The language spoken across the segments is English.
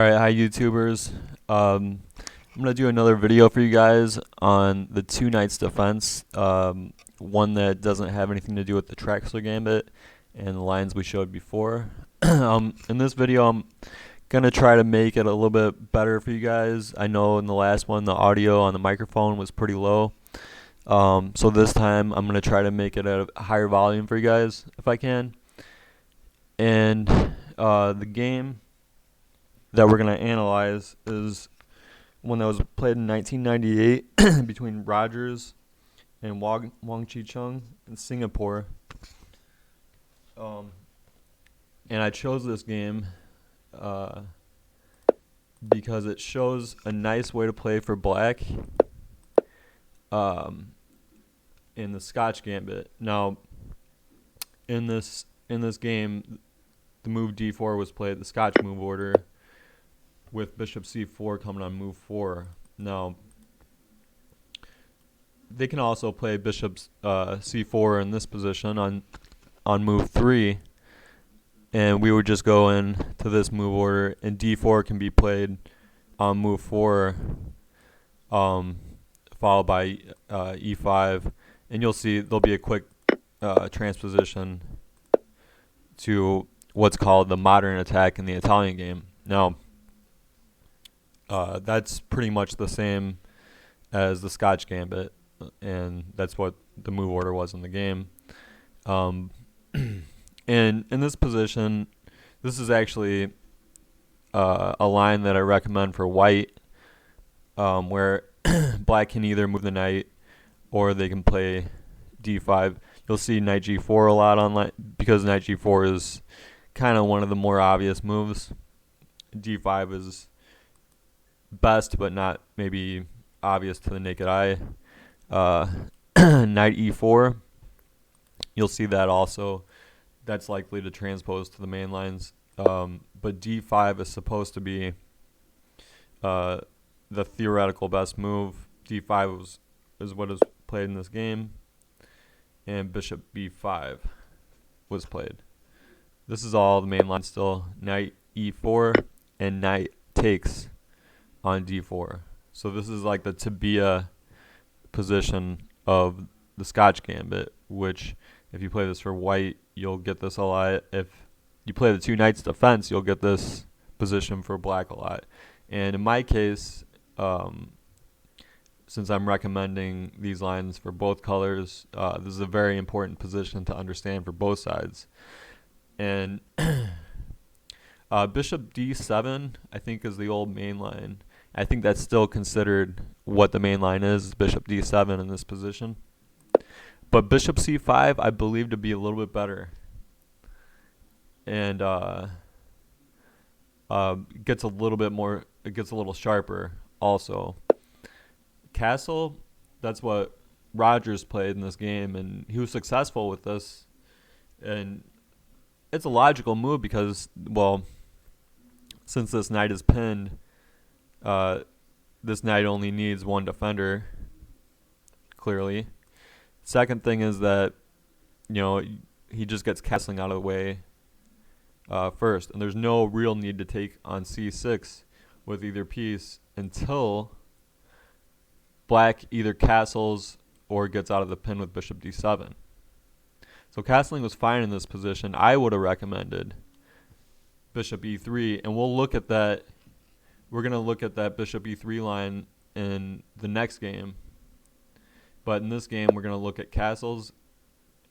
Alright, hi YouTubers. I'm gonna do another video for you guys on the two knights defense. One that doesn't have anything to do with the Traxler Gambit and the lines we showed before. In this video, I'm gonna try to make it a little bit better for you guys. I know in the last one the audio on the microphone was pretty low. So this time I'm gonna try to make it at a higher volume for you guys if I can. And the game that we're going to analyze is one that was played in 1998 between Rogers and Wang Chicheng in Singapore. And I chose this game because it shows a nice way to play for black in the Scotch Gambit. Now, in this game, the move d4 was played, the Scotch move order, with bishop c4 coming on move 4. Now, they can also play bishop c4 in this position on move 3, and we would just go in to this move order, and d4 can be played on move 4, followed by e5, and you'll see there'll be a quick transposition to what's called the modern attack in the Italian game. Now, that's pretty much the same as the Scotch Gambit, and that's what the move order was in the game. And in this position, this is actually a line that I recommend for white, where black can either move the knight or they can play d5. You'll see knight g4 a lot online because knight g4 is kind of one of the more obvious moves. d5 is best, but not maybe obvious to the naked eye. Knight e4, you'll see that also. That's likely to transpose to the main lines. But d5 is supposed to be the theoretical best move. d5 is what is played in this game, and bishop b5 was played. This is all the main line still. Knight e4 and knight takes on d4. So this is like the Tabia position of the Scotch Gambit, which if you play this for white, you'll get this a lot. If you play the two knights defense, you'll get this position for black a lot. And in my case, since I'm recommending these lines for both colors, this is a very important position to understand for both sides. And bishop d7, I think, is the old main line. I think that's still considered what the main line is, bishop d7 in this position. But bishop c5, I believe to be a little bit better. And gets a little bit more, it gets a little sharper also. Castle, that's what Rogers played in this game, and he was successful with this. And it's a logical move because, well, since this knight is pinned, this knight only needs one defender, clearly. Second thing is that, he just gets castling out of the way first. And there's no real need to take on c6 with either piece until black either castles or gets out of the pin with bishop d7. So castling was fine in this position. I would have recommended bishop e3, and we'll look at that. We're going to look at that bishop e3 line in the next game. But in this game, we're going to look at castles.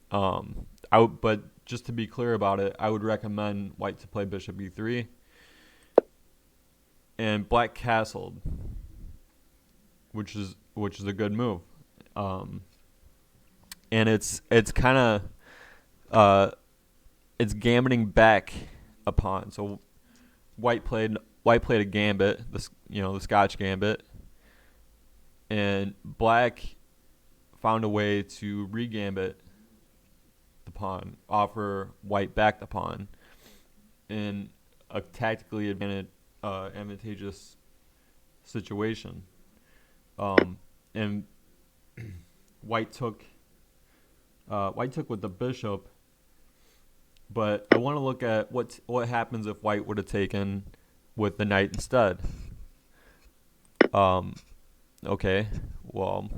But just to be clear about it, I would recommend white to play bishop e3. And black castled, which is a good move. And it's kind of it's gambiting back a pawn. So white played a gambit, the Scotch Gambit, and black found a way to re-gambit the pawn, offer white back the pawn in a tactically advantageous situation. And white took with the bishop, but I want to look at what happens if white would have taken with the knight instead. Okay, well,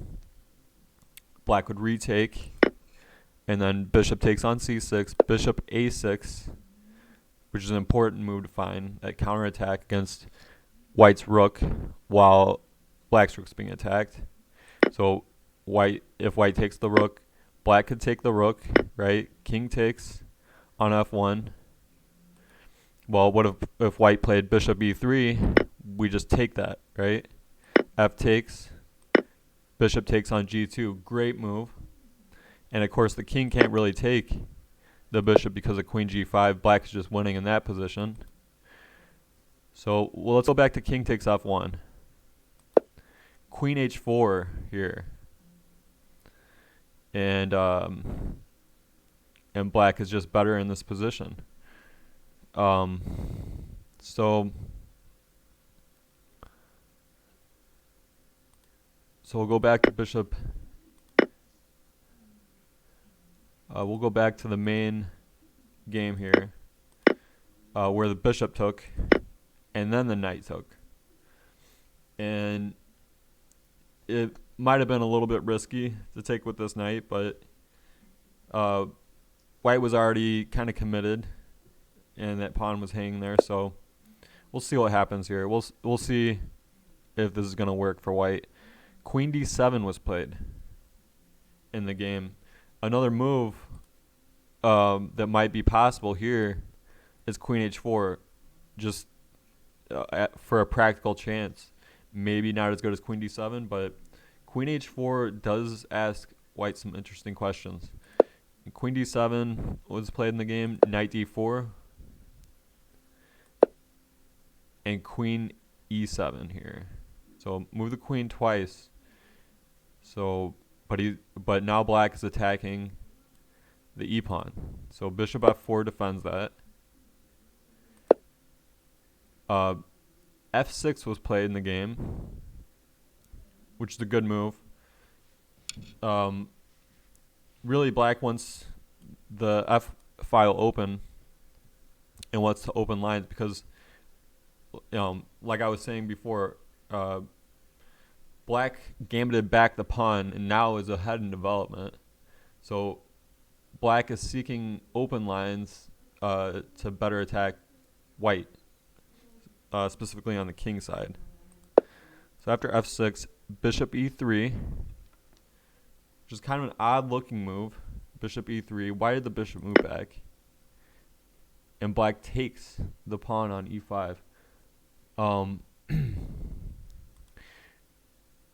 black would retake, and then bishop takes on c6, bishop a6, which is an important move to find at counterattack against white's rook while black's rook's being attacked. So if white takes the rook, black could take the rook, right? King takes on f1. Well, what if white played bishop e3? We just take that, right? F takes, bishop takes on g2. Great move. And of course, the king can't really take the bishop because of queen g5. Black's just winning in that position. So, well, let's go back to king takes f1. Queen h4 here. And black is just better in this position. So we'll go back to bishop. We'll go back to the main game here, where the bishop took, and then the knight took. And it might have been a little bit risky to take with this knight, but white was already kind of committed, and that pawn was hanging there. So we'll see what happens here. We'll see if this is going to work for white. Queen d7 was played in the game. Another move that might be possible here is queen h4, just for a practical chance. Maybe not as good as queen d7, but queen h4 does ask white some interesting questions. Queen d7 was played in the game, knight d4, and queen e7 here. So move the queen twice. So, but now black is attacking the e pawn. So bishop f4 defends that. F6 was played in the game, which is a good move. Really, black wants the F file open and wants to open lines because, like I was saying before, black gambited back the pawn and now is ahead in development. So black is seeking open lines to better attack white, specifically on the king side. So after f6, bishop e3, which is kind of an odd looking move. Bishop e3. Why did the bishop move back? And black takes the pawn on e5.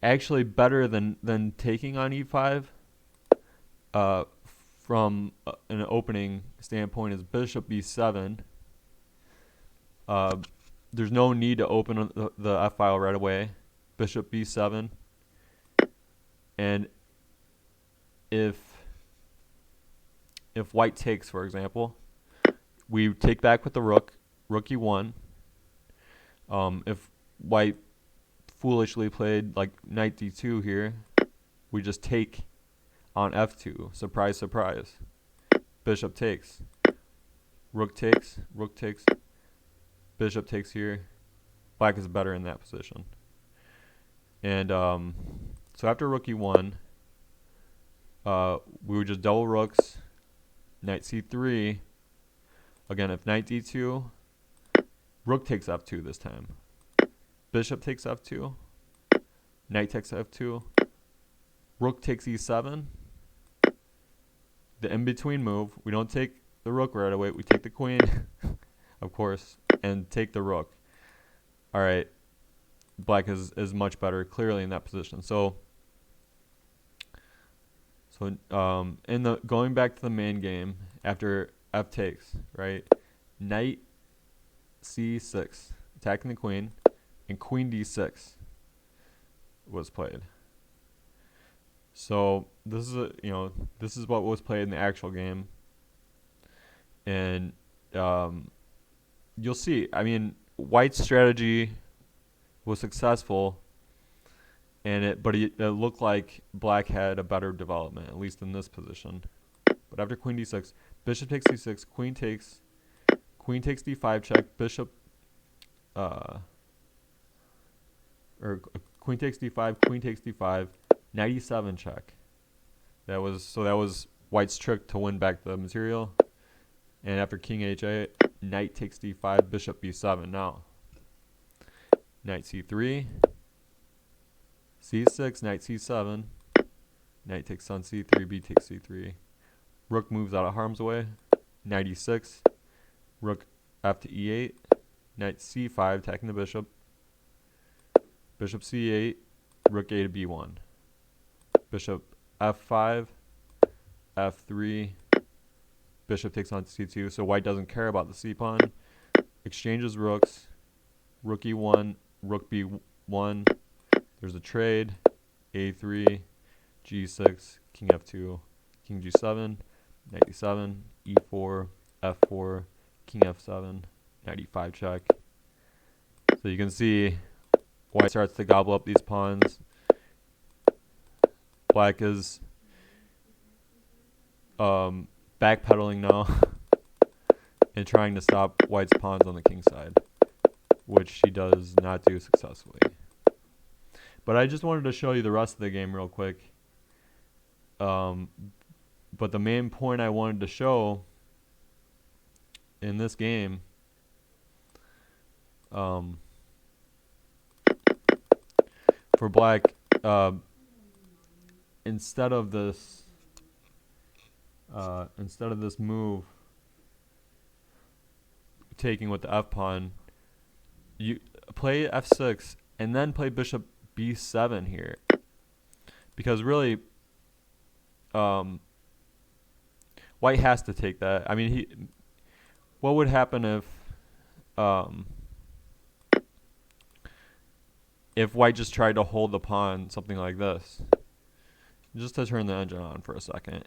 Actually better than taking on e5 from an opening standpoint is bishop b7. There's no need to open the f file right away. Bishop b7. And if white takes, for example, we take back with the rook e1. If white foolishly played like knight d2 here, we just take on f2. Surprise, surprise. Bishop takes. Rook takes. Rook takes. Bishop takes here. Black is better in that position. And so after rook e1, we would just double rooks, knight c3. Again, if knight d2, rook takes f2 this time. Bishop takes f2. Knight takes f2. Rook takes e7. The in-between move, we don't take the rook right away. We take the queen, of course, and take the rook. All right. Black is much better, clearly, in that position. So in the going back to the main game after f takes, right? Knight c6, attacking the queen, and queen d6 was played. So this is this is what was played in the actual game, and you'll see. I mean, white's strategy was successful, and but it looked like black had a better development, at least in this position. But after queen d6, bishop takes c6, queen takes d5 check, bishop or queen takes d5, queen takes d5, knight e7 check. That was white's trick to win back the material. And after king h8, knight takes d5, bishop b7. Now, knight c3, c6, knight c7, knight takes on c3, b takes c3. Rook moves out of harm's way. Knight e6, rook f to e8, knight c5, attacking the bishop. Bishop c8, rook a to b1. Bishop f5, f3, bishop takes on c2. So white doesn't care about the c pawn. Exchanges rooks, rook e1, rook b1. There's a trade, a3, g6, king f2, king g7, knight e7, e4, f4, king f7, knight e5 check. So you can see white starts to gobble up these pawns. Black is backpedaling now and trying to stop white's pawns on the king side, which she does not do successfully. But I just wanted to show you the rest of the game real quick. But the main point I wanted to show in this game, for black, instead of this move taking with the f pawn, you play f6 and then play bishop b7 here, because really white has to take that. I mean, what would happen if white just tried to hold the pawn, something like this, just to turn the engine on for a second?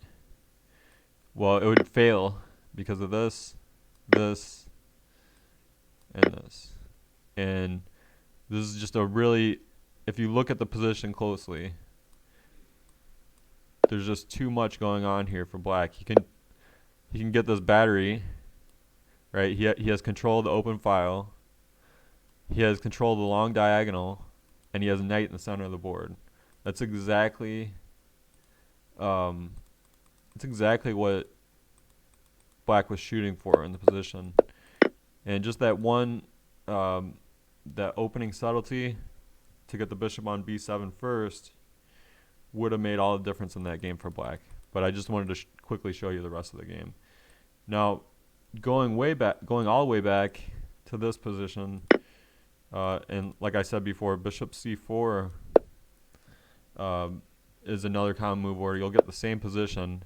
Well, it would fail because of this, this, and this. And this is just a really, if you look at the position closely, there's just too much going on here for black. He can get this battery, right? He has control of the open file. He has control of the long diagonal, and he has a knight in the center of the board. That's exactly what black was shooting for in the position. And just that one, that opening subtlety to get the bishop on b7 first would have made all the difference in that game for black. But I just wanted to quickly show you the rest of the game. Now, going all the way back to this position, and like I said before, bishop c4 is another common move where you'll get the same position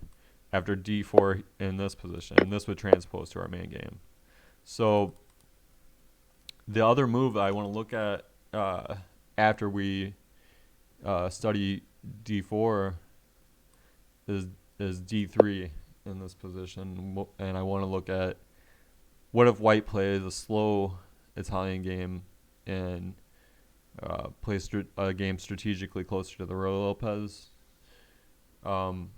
after d4 in this position, and this would transpose to our main game. So the other move I want to look at after we study d4 is d3 in this position, and I want to look at what if white plays a slow Italian game and plays a game strategically closer to the Ruy Lopez, and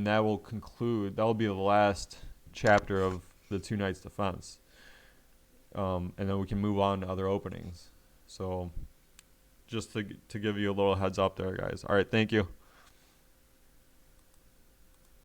that will be the last chapter of the two knights defense, and then we can move on to other openings. So just to give you a little heads up there, guys. All right, thank you.